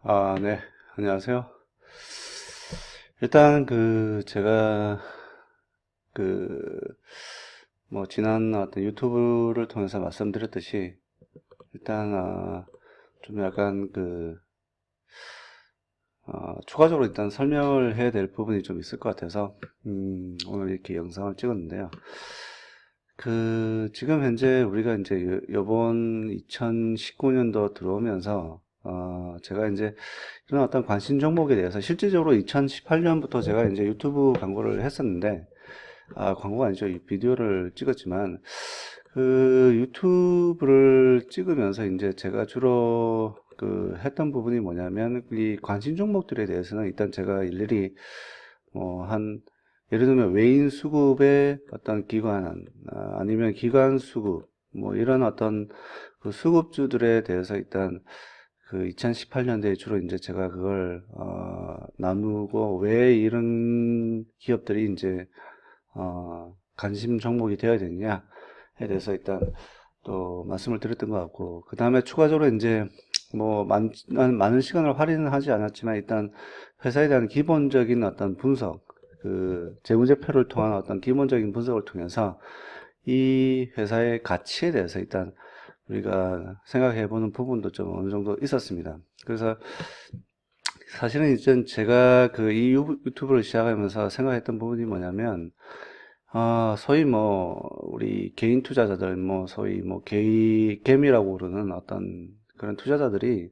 네. 안녕하세요. 일단, 제가, 그, 지난 어떤 유튜브를 통해서 말씀드렸듯이, 일단, 좀 약간 추가적으로 일단 설명을 해야 될 부분이 좀 있을 것 같아서, 오늘 이렇게 영상을 찍었는데요. 지금 현재 우리가 이제 요번 2019년도 들어오면서, 제가 이제 이런 어떤 관심 종목에 대해서 실질적으로 2018년부터 제가 이제 유튜브 광고를 했었는데, 광고가 아니죠. 이 비디오를 찍었지만, 유튜브를 찍으면서 이제 제가 주로 했던 부분이 뭐냐면, 이 관심 종목들에 대해서는 일단 제가 일일이 예를 들면 외인 수급의 어떤 기관, 아니면 기관 수급, 이런 어떤 그 수급주들에 대해서 일단 2018년도에 주로 이제 제가 그걸, 나누고 왜 이런 기업들이 이제, 관심 종목이 되어야 되느냐에 대해서 일단 또 말씀을 드렸던 것 같고, 그 다음에 추가적으로 이제 많은 시간을 할애는 하지 않았지만 일단 회사에 대한 기본적인 어떤 분석, 재무제표를 통한 어떤 기본적인 분석을 통해서 이 회사의 가치에 대해서 일단 우리가 생각해 보는 부분도 좀 어느 정도 있었습니다. 그래서 사실은 이제 제가 이 유튜브를 시작하면서 생각했던 부분이 뭐냐면, 소위 우리 개인 투자자들, 소위 개미라고 부르는 어떤 그런 투자자들이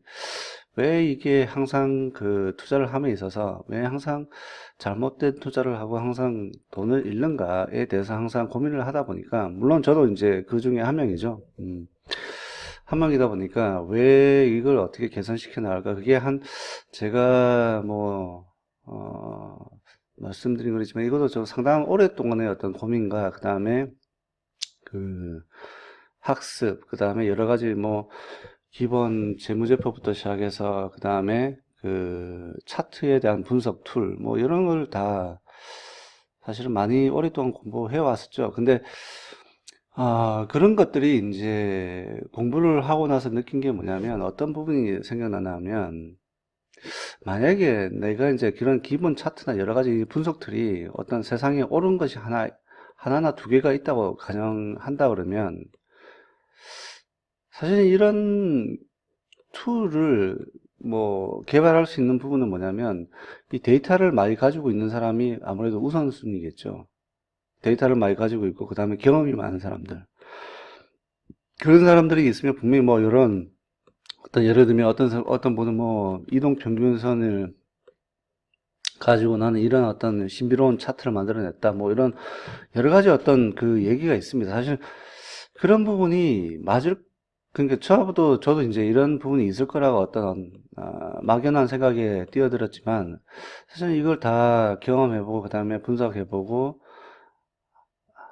왜 이게 항상 투자를 함에 있어서 왜 항상 잘못된 투자를 하고 항상 돈을 잃는가에 대해서 항상 고민을 하다 보니까, 물론 저도 이제 그 중에 한 명이죠. 한 명이다 보니까 왜 이걸 어떻게 개선시켜 나갈까? 그게 제가 말씀드린 거지만 이것도 좀 상당한 오랫동안의 어떤 고민과 그 다음에 그 학습, 그 다음에 여러 가지 기본 재무제표부터 시작해서 그 다음에 차트에 대한 분석 툴, 이런 걸 다 사실은 많이 오랫동안 공부해 왔었죠. 근데 그런 것들이 이제 공부를 하고 나서 느낀 게 뭐냐면 어떤 부분이 생각나냐면, 만약에 내가 이제 그런 기본 차트나 여러 가지 분석들이 어떤 세상에 옳은 것이 하나나 두 개가 있다고 가정한다 그러면, 사실 이런 툴을 개발할 수 있는 부분은 뭐냐면 이 데이터를 많이 가지고 있는 사람이 아무래도 우선순위겠죠. 데이터를 많이 가지고 있고 그 다음에 경험이 많은 사람들, 그런 사람들이 있으면 분명히 이런 예를 들면 어떤 분은 이동 평균선을 가지고 나는 이런 어떤 신비로운 차트를 만들어냈다, 이런 여러 가지 어떤 얘기가 있습니다. 사실 그런 부분이 그러니까 저도 이제 이런 부분이 있을 거라고 어떤 막연한 생각에 뛰어들었지만, 사실 이걸 다 경험해보고 그 다음에 분석해보고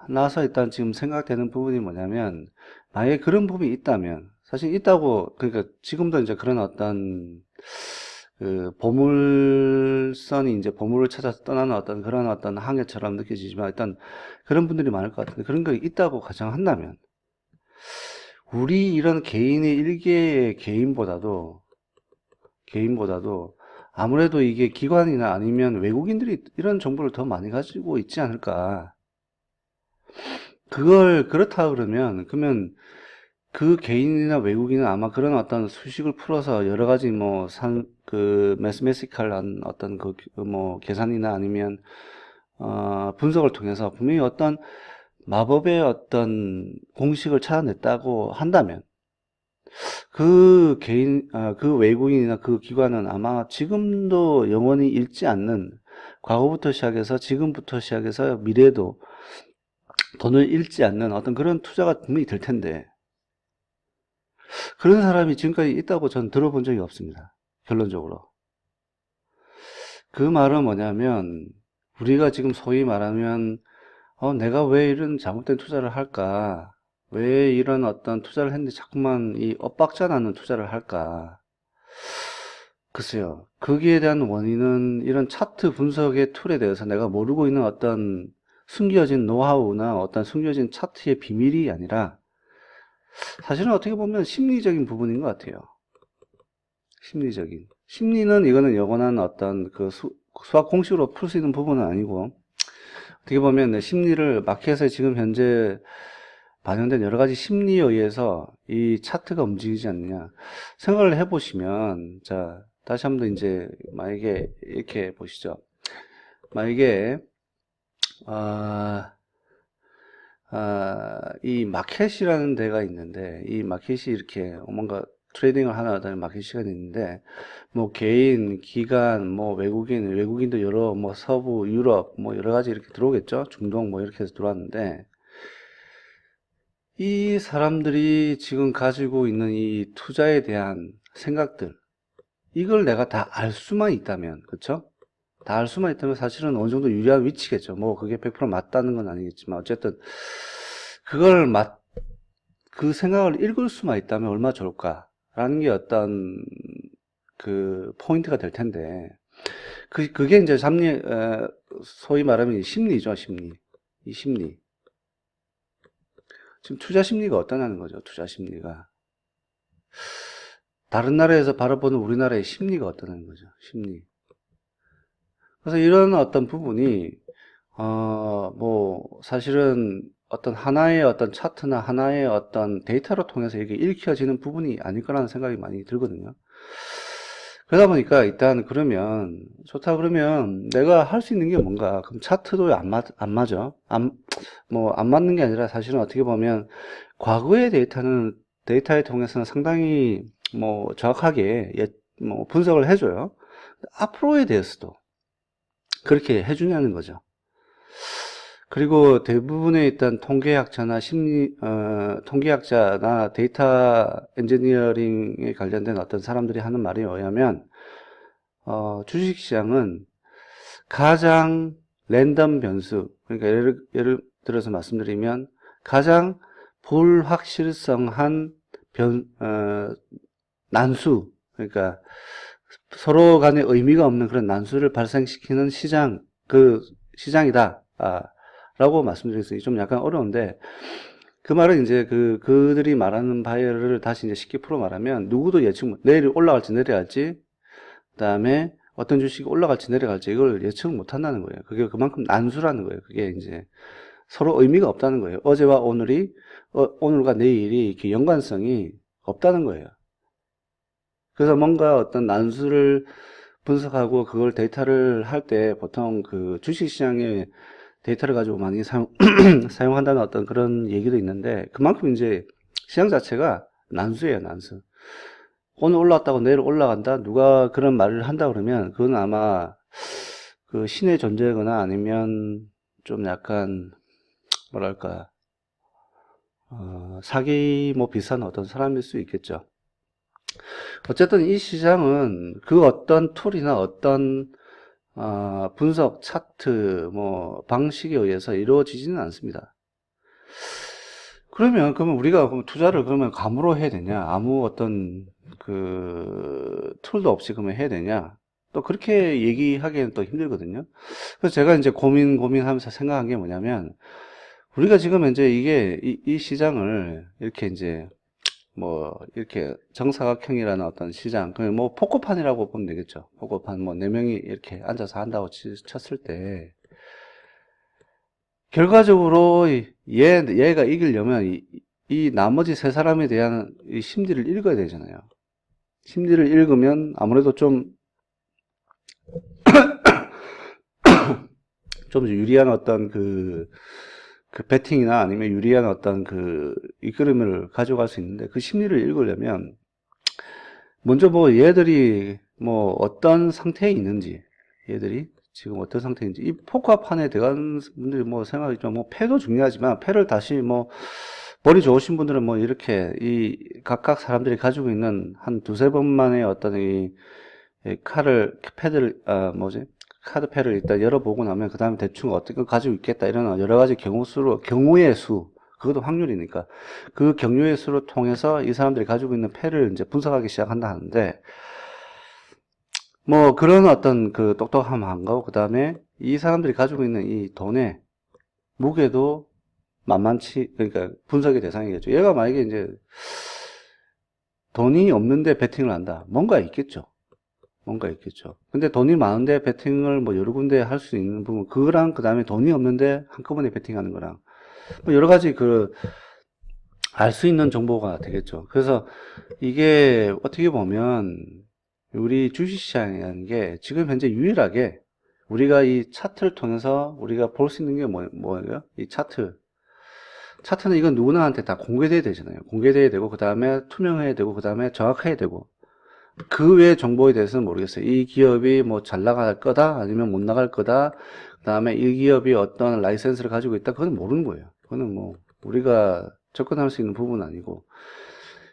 나서 일단 지금 생각되는 부분이 뭐냐면, 만약에 그런 부분이 있다면, 사실 있다고, 그러니까 지금도 이제 그런 어떤 보물선이 이제 보물을 찾아서 떠나는 어떤 그런 어떤 항해처럼 느껴지지만, 일단 그런 분들이 많을 것 같은데, 그런 게 있다고 가정한다면 우리 이런 개인의 일개의 개인보다도 아무래도 이게 기관이나 아니면 외국인들이 이런 정보를 더 많이 가지고 있지 않을까. 그걸 그렇다 그러면 그 개인이나 외국인은 아마 그런 어떤 수식을 풀어서 여러 가지 매스매시컬한 어떤 계산이나 아니면 분석을 통해서 분명히 어떤 마법의 어떤 공식을 찾아냈다고 한다면, 그 외국인이나 그 기관은 아마 지금도 영원히 잃지 않는, 과거부터 시작해서 지금부터 시작해서 미래도 돈을 잃지 않는 어떤 그런 투자가 분명히 될 텐데, 그런 사람이 지금까지 있다고 전 들어본 적이 없습니다. 결론적으로. 그 말은 뭐냐면, 우리가 지금 소위 말하면, 내가 왜 이런 잘못된 투자를 할까? 왜 이런 어떤 투자를 했는데 자꾸만 이 엇박자 나는 투자를 할까? 글쎄요. 거기에 대한 원인은 이런 차트 분석의 툴에 대해서 내가 모르고 있는 어떤 숨겨진 노하우나 어떤 숨겨진 차트의 비밀이 아니라, 사실은 어떻게 보면 심리적인 부분인 것 같아요. 심리적인. 심리는 이거는 영원한 어떤 그 수학 공식으로 풀 수 있는 부분은 아니고, 어떻게 보면 심리를 마켓에 지금 현재 반영된 여러 가지 심리에 의해서 이 차트가 움직이지 않느냐 생각을 해보시면, 자, 다시 한번 이제 만약에 이렇게 보시죠. 만약에 이 마켓이라는 데가 있는데, 이 마켓이 이렇게 뭔가 트레이딩을 하나 하다는 마켓 시간이 있는데, 뭐 개인, 기관, 뭐 외국인도 여러 뭐 서부, 유럽 뭐 여러 가지 이렇게 들어오겠죠. 중동 뭐 이렇게 해서 들어왔는데, 이 사람들이 지금 가지고 있는 이 투자에 대한 생각들, 이걸 내가 다 알 수만 있다면, 그쵸? 다 알 수만 있다면 사실은 어느 정도 유리한 위치겠죠. 뭐 그게 100% 맞다는 건 아니겠지만, 어쨌든 그 생각을 읽을 수만 있다면 얼마나 좋을까라는 게 어떤 그 포인트가 될 텐데, 그게 이제 소위 말하면 이 심리죠, 심리. 이 심리. 지금 투자 심리가 어떠냐는 거죠, 투자 심리가. 다른 나라에서 바라보는 우리나라의 심리가 어떠냐는 거죠, 심리. 그래서 이런 어떤 부분이, 뭐, 사실은 어떤 하나의 어떤 차트나 하나의 어떤 데이터로 통해서 이게 읽혀지는 부분이 아닐 거라는 생각이 많이 들거든요. 그러다 보니까 일단 그러면, 좋다 그러면 내가 할 수 있는 게 뭔가, 그럼 차트도 안 맞아. 안 맞는 게 아니라 사실은 어떻게 보면 과거의 데이터에 통해서는 상당히 뭐 정확하게 뭐 분석을 해줘요. 앞으로에 대해서도 그렇게 해주냐는 거죠. 그리고 대부분의 일단 통계학자나 데이터 엔지니어링에 관련된 어떤 사람들이 하는 말에 의하면, 주식시장은 가장 랜덤 변수, 그러니까 예를 들어서 말씀드리면, 가장 불확실성한 난수, 그러니까 서로 간에 의미가 없는 그런 난수를 발생시키는 시장이다. 라고 말씀드렸어요. 좀 약간 어려운데, 그 말은 이제 그들이 말하는 바이어를 다시 이제 쉽게 풀어 말하면, 누구도 내일 올라갈지 내려갈지, 그 다음에 어떤 주식이 올라갈지 내려갈지, 이걸 예측을 못 한다는 거예요. 그게 그만큼 난수라는 거예요. 그게 이제 서로 의미가 없다는 거예요. 어제와 오늘과 내일이 이렇게 연관성이 없다는 거예요. 그래서 뭔가 어떤 난수를 분석하고 그걸 데이터를 할 때 보통 그 주식시장에 데이터를 가지고 많이 사용한다는 어떤 그런 얘기도 있는데, 그만큼 이제 시장 자체가 난수예요, 난수. 오늘 올라왔다고 내일 올라간다? 누가 그런 말을 한다 그러면 그건 아마 그 신의 존재거나 아니면 좀 약간 뭐랄까, 사기 뭐 비슷한 어떤 사람일 수 있겠죠. 어쨌든 이 시장은 그 어떤 툴이나 어떤 분석, 차트, 뭐, 방식에 의해서 이루어지지는 않습니다. 그러면 우리가 투자를 그러면 감으로 해야 되냐? 아무 어떤 그 툴도 없이 그러면 해야 되냐? 또 그렇게 얘기하기에는 또 힘들거든요. 그래서 제가 이제 고민하면서 생각한 게 뭐냐면, 우리가 지금 이제 이 시장을 이렇게 이제 뭐 이렇게 정사각형이라는 어떤 시장, 그냥 뭐 포커판이라고 보면 되겠죠. 포커판 뭐 4명이 이렇게 앉아서 한다고 쳤을 때 결과적으로 얘가 이기려면 이 나머지 세 사람에 대한 이 심리를 읽어야 되잖아요. 심리를 읽으면 아무래도 좀 유리한 어떤 그 배팅이나 아니면 유리한 어떤 그 이끌음을 가져갈 수 있는데, 그 심리를 읽으려면 먼저 뭐 얘들이 뭐 어떤 상태에 있는지, 얘들이 지금 어떤 상태인지, 이 포커판에 들어가는 분들이 뭐 생각하겠지만 뭐 패도 중요하지만, 패를 다시 뭐 머리 좋으신 분들은 뭐 이렇게 이 각각 사람들이 가지고 있는 한 두세 번만에 어떤 이 카드패를 일단 열어보고 나면 그 다음에 대충 어떻게 가지고 있겠다, 이런 여러 가지 경우의 수, 그것도 확률이니까 그 경우의 수를 통해서 이 사람들이 가지고 있는 패를 이제 분석하기 시작한다 하는데, 뭐 그런 어떤 그 똑똑함 한 거, 그 다음에 이 사람들이 가지고 있는 이 돈의 무게도 만만치, 그러니까 분석의 대상이겠죠. 얘가 만약에 이제 돈이 없는데 베팅을 한다, 뭔가 있겠죠. 뭔가 있겠죠. 근데 돈이 많은데 베팅을 뭐 여러 군데 할 수 있는 부분, 그거랑 그 다음에 돈이 없는데 한꺼번에 베팅하는 거랑 뭐 여러 가지 알 수 있는 정보가 되겠죠. 그래서 이게 어떻게 보면 우리 주식시장이라는 게 지금 현재 유일하게 우리가 이 차트를 통해서 우리가 볼 수 있는 게 뭐예요? 이 차트는 이건 누구나한테 다 공개돼야 되잖아요. 공개돼야 되고, 그 다음에 투명해야 되고, 그 다음에 정확해야 되고, 그 외의 정보에 대해서는 모르겠어요. 이 기업이 뭐 잘 나갈 거다, 아니면 못 나갈 거다, 그 다음에 이 기업이 어떤 라이센스를 가지고 있다, 그건 모르는 거예요. 그거는 뭐, 우리가 접근할 수 있는 부분은 아니고,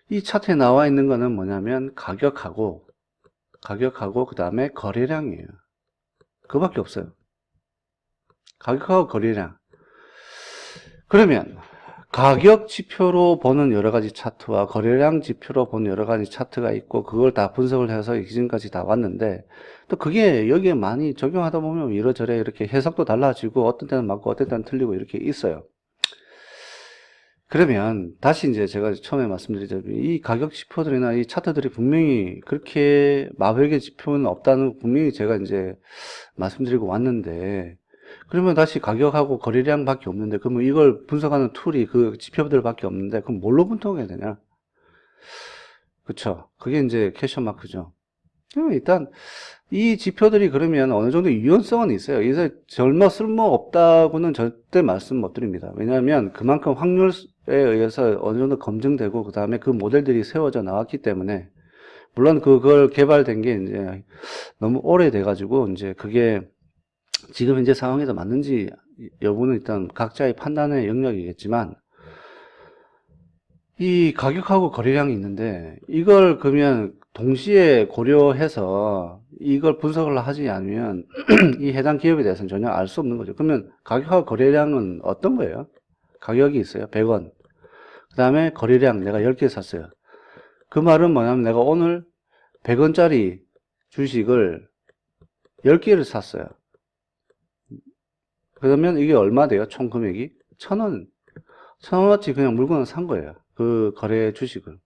이 차트에 나와 있는 거는 뭐냐면, 가격하고, 그 다음에 거래량이에요. 그거밖에 없어요. 가격하고 거래량. 그러면, 가격 지표로 보는 여러 가지 차트와 거래량 지표로 보는 여러 가지 차트가 있고, 그걸 다 분석을 해서 기준까지 다 왔는데, 또 그게 여기에 많이 적용하다 보면 이러저래 이렇게 해석도 달라지고, 어떤 때는 맞고, 어떤 때는 틀리고 이렇게 있어요. 그러면 다시 이제 제가 처음에 말씀드리자면 이 가격 지표들이나 이 차트들이 분명히 그렇게 마법의 지표는 없다는 거 분명히 제가 이제 말씀드리고 왔는데, 그러면 다시 가격하고 거래량밖에 없는데, 그러면 이걸 분석하는 툴이 그 지표들밖에 없는데, 그럼 뭘로 분석해야 되냐? 그쵸? 그게 이제 퀘션 마크죠. 그러면 일단 이 지표들이 그러면 어느 정도 유연성은 있어요. 그래서 절마 쓸모 없다고는 절대 말씀 못 드립니다. 왜냐하면 그만큼 확률에 의해서 어느 정도 검증되고 그 다음에 그 모델들이 세워져 나왔기 때문에, 물론 그걸 개발된 게 이제 너무 오래돼 가지고 이제 그게 지금 현재 상황에서 맞는지 여부는 일단 각자의 판단의 영역이겠지만, 이 가격하고 거래량이 있는데 이걸 그러면 동시에 고려해서 이걸 분석을 하지 않으면 이 해당 기업에 대해서는 전혀 알 수 없는 거죠. 그러면 가격하고 거래량은 어떤 거예요? 가격이 있어요. 100원. 그 다음에 거래량 내가 10개 샀어요. 그 말은 뭐냐면 내가 오늘 100원짜리 주식을 10개를 샀어요. 그러면 이게 얼마 돼요? 총 금액이? 1,000원. 1,000원어치 그냥 물건을 산 거예요. 그 거래 주식을.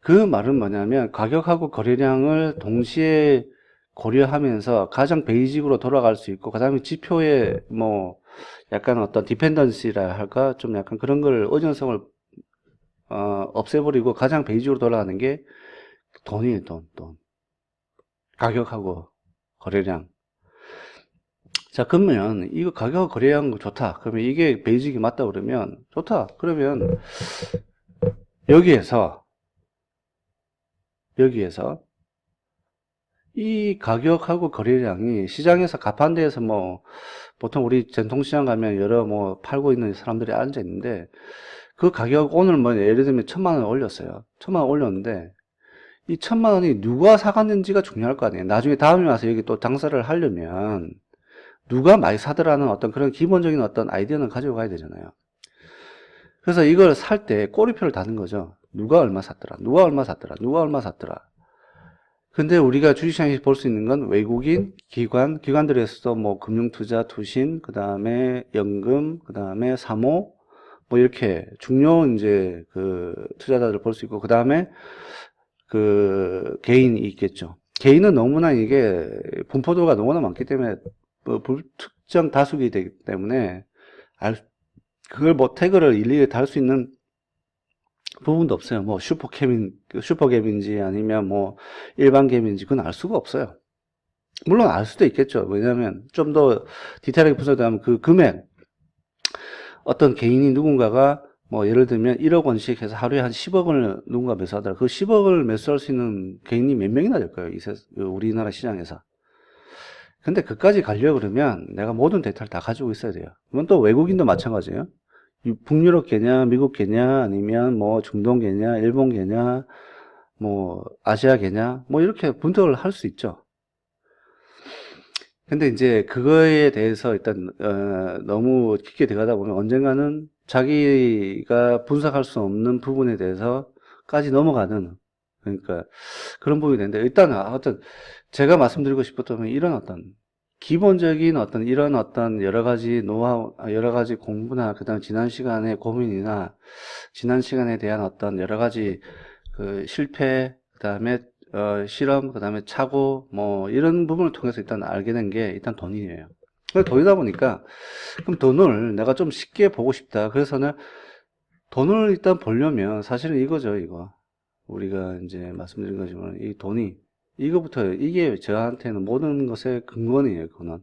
그 말은 뭐냐면 가격하고 거래량을 동시에 고려하면서 가장 베이직으로 돌아갈 수 있고, 그 다음에 지표에 뭐 약간 어떤 디펜던시라 할까, 좀 약간 그런 걸 의존성을 없애버리고 가장 베이직으로 돌아가는 게 돈이에요. 돈. 가격하고 거래량. 자, 그러면 이거 가격 거래량 좋다. 그러면 이게 베이직이 맞다 그러면 좋다. 그러면 여기에서 이 가격하고 거래량이 시장에서 가판대에서 뭐 보통 우리 전통시장 가면 여러 뭐 팔고 있는 사람들이 앉아 있는데, 그 가격 오늘 뭐 예를 들면 1,000만 원 올렸어요. 1,000만 원 올렸는데 이 1,000만 원이 누가 사갔는지가 중요할 거 아니에요. 나중에 다음에 와서 여기 또 장사를 하려면 누가 많이 사더라는 어떤 그런 기본적인 어떤 아이디어는 가지고 가야 되잖아요. 그래서 이걸 살 때 꼬리표를 다는 거죠. 누가 얼마 샀더라, 누가 얼마 샀더라, 누가 얼마 샀더라. 근데 우리가 주식시장에서 볼 수 있는 건 외국인 기관들에서도 뭐 금융투자, 투신, 그 다음에 연금, 그 다음에 사모, 뭐 이렇게 중요 이제 그 투자자들을 볼 수 있고, 그 다음에 그 개인이 있겠죠. 개인은 너무나 이게 분포도가 너무나 많기 때문에 뭐 불특정 다수기 되기 때문에 그걸 뭐 태그를 일일이 달 수 있는 부분도 없어요. 뭐 슈퍼갭인지 아니면 뭐 일반갭인지 그건 알 수가 없어요. 물론 알 수도 있겠죠. 왜냐하면 좀 더 디테일하게 분석하면 그 금액, 어떤 개인이 누군가가 뭐 예를 들면 1억 원씩 해서 하루에 한 10억을 누군가 매수하더라. 그 10억을 매수할 수 있는 개인이 몇 명이나 될까요? 우리나라 시장에서. 근데 그까지 가려고 그러면 내가 모든 데이터를 다 가지고 있어야 돼요. 이건 또 외국인도 마찬가지예요. 북유럽 개냐, 미국 개냐, 아니면 뭐 중동 개냐, 일본 개냐, 뭐 아시아 개냐, 뭐 이렇게 분석을 할 수 있죠. 근데 이제 그거에 대해서 일단 너무 깊게 들어가다 보면 언젠가는 자기가 분석할 수 없는 부분에 대해서까지 넘어가는, 그러니까 그런 부분이 되는데, 일단 어떤 제가 말씀드리고 싶었던 건 이런 어떤 기본적인 어떤 이런 어떤 여러 가지 노하우, 여러 가지 공부나 그다음 지난 시간의 고민이나 지난 시간에 대한 어떤 여러 가지 그 실패, 그다음에 실험, 그 다음에 착오, 뭐, 이런 부분을 통해서 일단 알게 된 게 일단 돈이에요. 돈이다 보니까, 그럼 돈을 내가 좀 쉽게 보고 싶다. 그래서는 돈을 일단 벌려면 사실은 이거죠, 이거. 우리가 이제 말씀드린 거지만, 이 돈이, 이거부터, 이게 저한테는 모든 것의 근원이에요, 근원.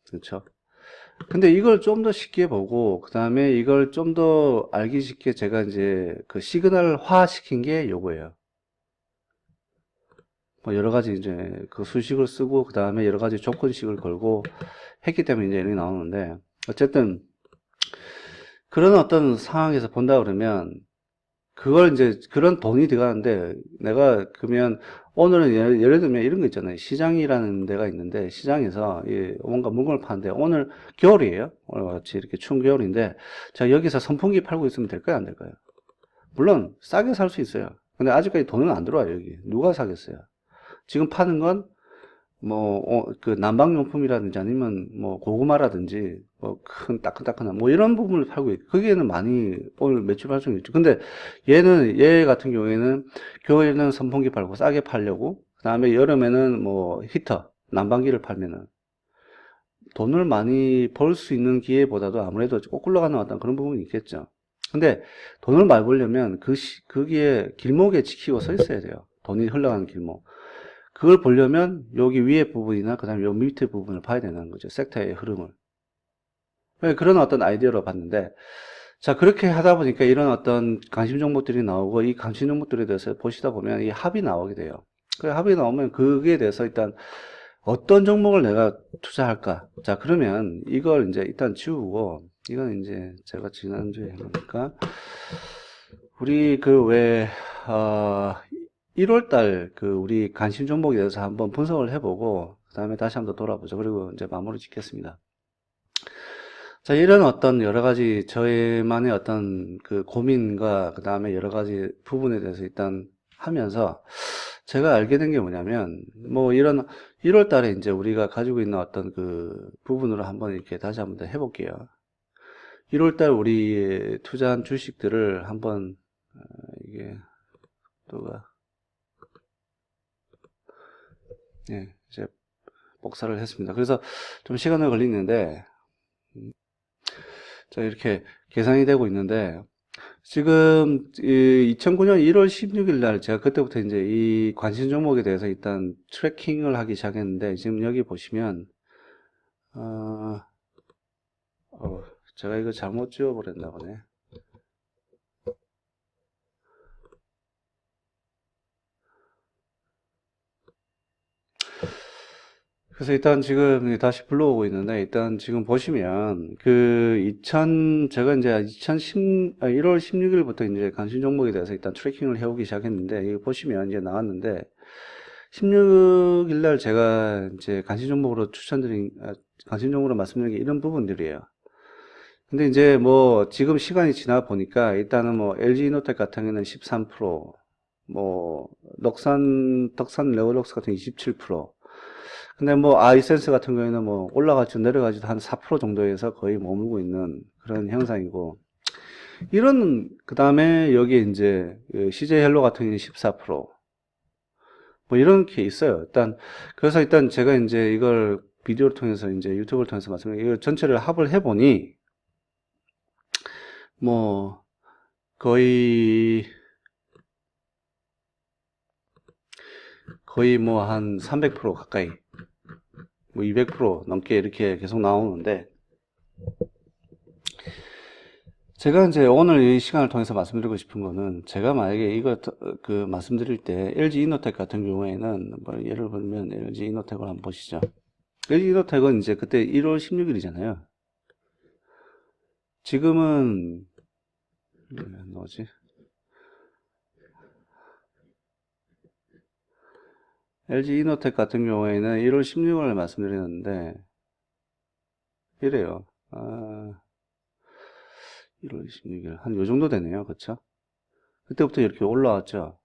그렇죠? 근데 이걸 좀 더 쉽게 보고, 그 다음에 이걸 좀 더 알기 쉽게 제가 이제 그 시그널화 시킨 게 요거예요. 뭐 여러 가지 이제 그 수식을 쓰고, 그 다음에 여러 가지 조건식을 걸고 했기 때문에 이제 이렇게 나오는데, 어쨌든 그런 어떤 상황에서 본다 그러면, 그걸 이제 그런 돈이 들어가는데, 내가 그러면 오늘은 예를 들면 이런 거 있잖아요. 시장이라는 데가 있는데, 시장에서 뭔가 물건을 파는데, 오늘 겨울이에요. 오늘 같이 이렇게 추운 겨울인데, 자, 여기서 선풍기 팔고 있으면 될까요? 안 될까요? 물론 싸게 살 수 있어요. 근데 아직까지 돈은 안 들어와요, 여기. 누가 사겠어요? 지금 파는 건 뭐, 그 난방용품이라든지 아니면 뭐 고구마라든지 뭐 큰 따끈따끈한 뭐 이런 부분을 팔고 있고, 거기에는 많이 오늘 매출 발생이 있죠. 근데 얘 같은 경우에는 겨울에는 선풍기 팔고 싸게 팔려고, 그 다음에 여름에는 뭐 히터, 난방기를 팔면은 돈을 많이 벌 수 있는 기회보다도 아무래도 꼭 굴러가는 어떤 그런 부분이 있겠죠. 근데 돈을 많이 벌려면 거기에 길목에 지키고 서 있어야 돼요. 돈이 흘러가는 길목. 그걸 보려면 여기 위에 부분이나 그 다음에 요 밑에 부분을 봐야 되는 거죠. 섹터의 흐름을. 그런 어떤 아이디어로 봤는데, 자, 그렇게 하다 보니까 이런 어떤 관심 종목들이 나오고, 이 관심 종목들에 대해서 보시다 보면 이 합이 나오게 돼요. 그 합이 나오면 거기에 대해서 일단 어떤 종목을 내가 투자할까? 자, 그러면 이걸 이제 일단 지우고, 이건 이제 제가 지난주에 해보니까, 우리 그 왜, 1월달 그 우리 관심 종목에 대해서 한번 분석을 해보고, 그 다음에 다시 한번 돌아보죠. 그리고 이제 마무리 짓겠습니다. 자, 이런 어떤 여러 가지 저희만의 어떤 그 고민과 그 다음에 여러 가지 부분에 대해서 일단 하면서 제가 알게 된 게 뭐냐면, 뭐 이런 1월 달에 이제 우리가 가지고 있는 어떤 그 부분으로 한번 이렇게 다시 한번 더 해볼게요. 1월 달 우리 투자한 주식들을 한번, 이게, 또가, 예, 이제 복사를 했습니다. 그래서 좀 시간을 걸리는데, 자, 이렇게 계산이 되고 있는데, 지금 2009년 1월 16일 날 제가 그때부터 이제 이 관심 종목에 대해서 일단 트래킹을 하기 시작했는데, 지금 여기 보시면 어, 제가 이거 잘못 지워버렸나 보네. 그래서 일단 지금 다시 불러오고 있는데, 일단 지금 보시면 제가 이제 1월 16일부터 이제 관심 종목에 대해서 일단 트래킹을 해오기 시작했는데, 여기 보시면 이제 나왔는데, 16일 날 제가 이제 관심 종목으로 말씀드린 게 이런 부분들이에요. 근데 이제 뭐 지금 시간이 지나 보니까 일단은 뭐 LG이노텍 같은 경우는 13%, 뭐 덕산 레오록스 같은 경우 27%. 근데 뭐 아이센스 같은 경우에는 뭐 올라가지도 내려가지도 한 4% 정도에서 거의 머물고 있는 그런 형상이고, 이런 그 다음에 여기 이제 CJ 헬로 같은 경우는 14%. 뭐 이런 게 있어요. 그래서 일단 제가 이제 이걸 비디오를 통해서 이제 유튜브를 통해서 이걸 전체를 합을 해보니, 뭐, 거의 뭐 한 300% 가까이, 뭐 200% 넘게 이렇게 계속 나오는데, 제가 이제 오늘 이 시간을 통해서 말씀드리고 싶은 거는, 제가 만약에 이거 그 말씀드릴 때 LG 이노텍 같은 경우에는 뭐 예를 들면 LG 이노텍을 한번 보시죠. LG 이노텍은 이제 그때 1월 16일이잖아요. 지금은 뭐지? LG 이노텍 같은 경우에는 1월 16일에 말씀드렸는데 이래요. 1월 16일 한 요 정도 되네요. 그쵸? 그때부터 이렇게 올라왔죠.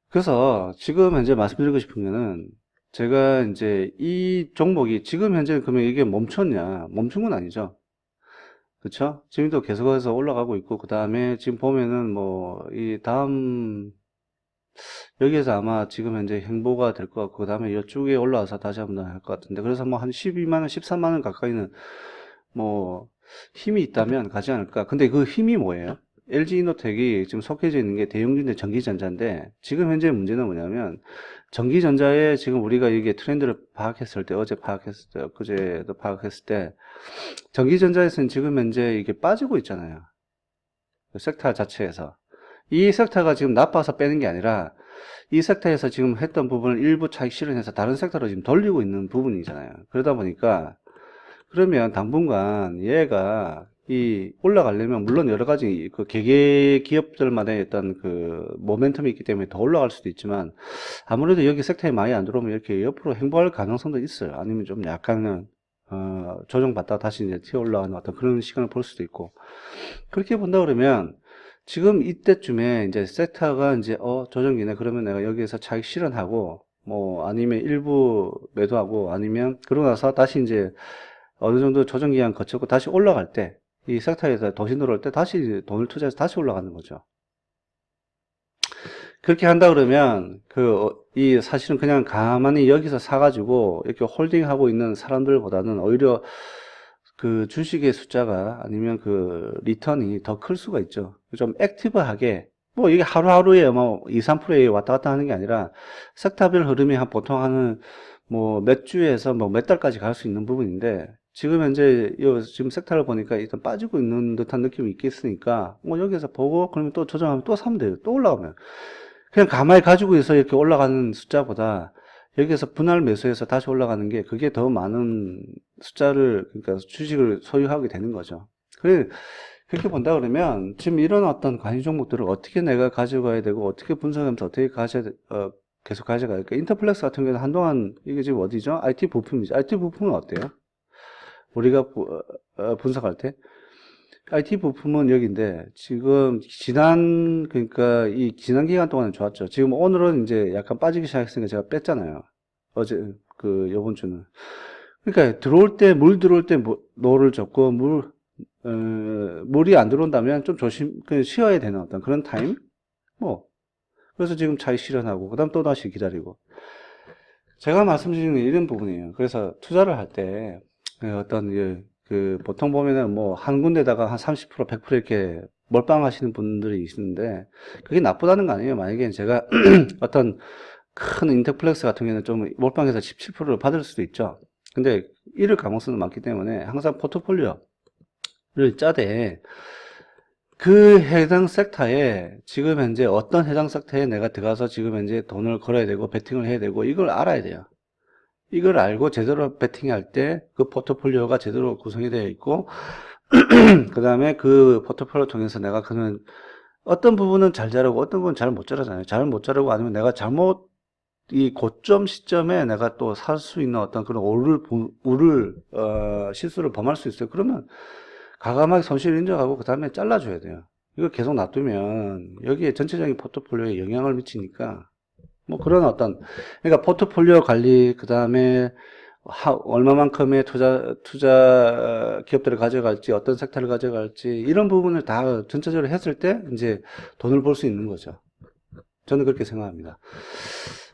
그래서 지금 현재 말씀드리고 싶은 거는, 제가 이제 이 종목이 지금 현재 그러면 이게 멈췄냐? 멈춘 건 아니죠. 그쵸? 지금도 계속해서 올라가고 있고, 그 다음에 지금 보면은 뭐 이 다음 여기에서 아마 지금 현재 행보가 될 것 같고, 그 다음에 이쪽에 올라와서 다시 한번 할 것 같은데, 그래서 뭐 한 12만원, 13만원 가까이는 뭐 힘이 있다면 가지 않을까. 근데 그 힘이 뭐예요? LG이노텍이 지금 속해져 있는 게 대용진대 전기전자인데, 지금 현재 문제는 뭐냐면, 전기전자에 지금 우리가 이게 트렌드를 파악했을 때, 어제 파악했을 때, 그제도 파악했을 때, 전기전자에서는 지금 현재 이게 빠지고 있잖아요. 그 섹터 자체에서. 이 섹터가 지금 나빠서 빼는 게 아니라, 이 섹터에서 지금 했던 부분을 일부 차익 실현해서 다른 섹터로 지금 돌리고 있는 부분이잖아요. 그러다 보니까, 그러면 당분간 얘가 이 올라가려면 물론 여러 가지 그 개개 기업들만의 어떤 그 모멘텀이 있기 때문에 더 올라갈 수도 있지만, 아무래도 여기 섹터에 많이 안 들어오면 이렇게 옆으로 행보할 가능성도 있어요. 아니면 좀 약간은 조정받다 다시 이제 튀어 올라가는 어떤 그런 시간을 볼 수도 있고. 그렇게 본다 그러면 지금 이때쯤에 이제 섹터가 이제 조정기네, 그러면 내가 여기에서 차익 실현하고 뭐 아니면 일부 매도하고, 아니면 그러고 나서 다시 이제 어느 정도 조정 기간 거쳤고 다시 올라갈 때, 이 섹터에서 도시 들어올 때 다시 돈을 투자해서 다시 올라가는 거죠. 그렇게 한다 그러면 이 사실은 그냥 가만히 여기서 사가지고 이렇게 홀딩하고 있는 사람들보다는 오히려 그 주식의 숫자가, 아니면 그 리턴이 더 클 수가 있죠. 좀 액티브하게, 뭐 이게 하루하루에 뭐 2, 3%에 왔다 갔다 하는 게 아니라 섹터별 흐름이 보통 하는 뭐 몇 주에서 뭐 몇 달까지 갈 수 있는 부분인데, 지금 현재 지금 섹터를 보니까 일단 빠지고 있는 듯한 느낌이 있겠으니까 뭐 여기서 보고, 그러면 또 조정하면 또 사면 돼요. 또 올라가면 그냥 가만히 가지고 있어 이렇게 올라가는 숫자보다, 여기에서 분할 매수해서 다시 올라가는 게, 그게 더 많은 숫자를, 그러니까 주식을 소유하게 되는 거죠. 그렇게 본다 그러면 지금 이런 어떤 관심 종목들을 어떻게 내가 가져가야 되고, 어떻게 분석하면서 어떻게 계속 가져가야 될까. 인터플렉스 같은 경우는 한동안 이게 지금 어디죠? IT 부품이죠. IT 부품은 어때요? 우리가 분석할 때 IT 부품은 여기인데, 지금 그러니까 이 지난 기간 동안은 좋았죠. 지금 오늘은 이제 약간 빠지기 시작했으니까 제가 뺐잖아요. 어제, 요번 주는. 그러니까 물 들어올 때 노를 젓고, 물이 안 들어온다면 좀 쉬어야 되는 어떤 그런 타임? 뭐. 그래서 지금 차익 실현하고, 그 다음 또 다시 기다리고. 제가 말씀드리는 게 이런 부분이에요. 그래서 투자를 할 때, 보통 보면은 뭐, 한 군데다가 한 30%, 100% 이렇게 몰빵하시는 분들이 있는데, 그게 나쁘다는 거 아니에요. 만약에 제가 어떤 큰 인터플렉스 같은 경우는 좀 몰빵해서 17%를 받을 수도 있죠. 근데 이럴 가능성은 많기 때문에 항상 포트폴리오를 짜되, 그 해당 섹터에 지금 현재 어떤 해당 섹터에 내가 들어가서 지금 현재 돈을 걸어야 되고 베팅을 해야 되고, 이걸 알아야 돼요. 이걸 알고 제대로 베팅할 때 그 포트폴리오가 제대로 구성이 되어 있고, 그 다음에 그 포트폴리오 통해서 내가 어떤 부분은 잘 자르고 어떤 부분은 잘 못 자르잖아요. 잘 못 자르고, 아니면 내가 이 고점 시점에 내가 또 살 수 있는 어떤 그런 실수를 범할 수 있어요. 그러면 과감하게 손실을 인정하고 그 다음에 잘라줘야 돼요. 이거 계속 놔두면 여기에 전체적인 포트폴리오에 영향을 미치니까, 뭐 그런 그러니까 포트폴리오 관리, 그 다음에 얼마만큼의 투자 기업들을 가져갈지, 어떤 섹터를 가져갈지, 이런 부분을 다 전체적으로 했을 때 이제 돈을 벌 수 있는 거죠. 저는 그렇게 생각합니다.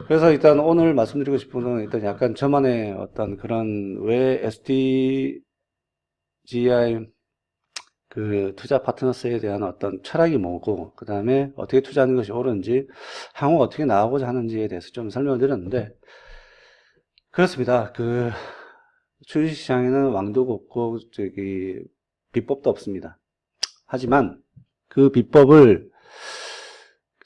그래서 일단 오늘 말씀드리고 싶은 건, 일단 약간 저만의 어떤 그런, 왜 SDGI 그 투자 파트너스에 대한 어떤 철학이 뭐고, 그 다음에 어떻게 투자하는 것이 옳은지, 향후 어떻게 나아가고자 하는지에 대해서 좀 설명을 드렸는데, 그렇습니다. 주식시장에는 왕도가 없고, 비법도 없습니다. 하지만 그 비법을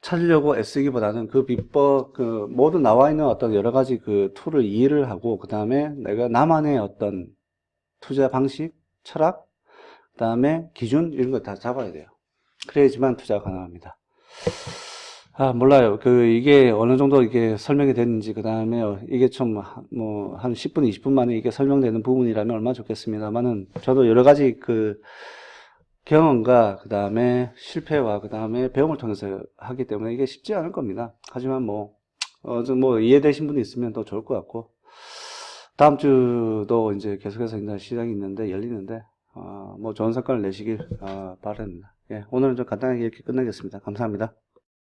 찾으려고 애쓰기보다는, 그 비법, 모두 나와 있는 어떤 여러 가지 그 툴을 이해를 하고, 그 다음에 내가 나만의 어떤 투자 방식, 철학, 그 다음에 기준, 이런 거 다 잡아야 돼요. 그래야지만 투자가 가능합니다. 몰라요. 이게 어느 정도 이게 설명이 됐는지, 그 다음에 이게 한 10분, 20분 만에 이게 설명되는 부분이라면 얼마나 좋겠습니다만은, 저도 여러 가지 경험과 그 다음에 실패와 그 다음에 배움을 통해서 하기 때문에 이게 쉽지 않을 겁니다. 하지만 이해되신 분이 있으면 더 좋을 것 같고, 다음 주도 이제 계속해서 이제 시장이 열리는데, 좋은 성과를 내시길 바랍니다. 예, 오늘은 좀 간단하게 이렇게 끝내겠습니다. 감사합니다.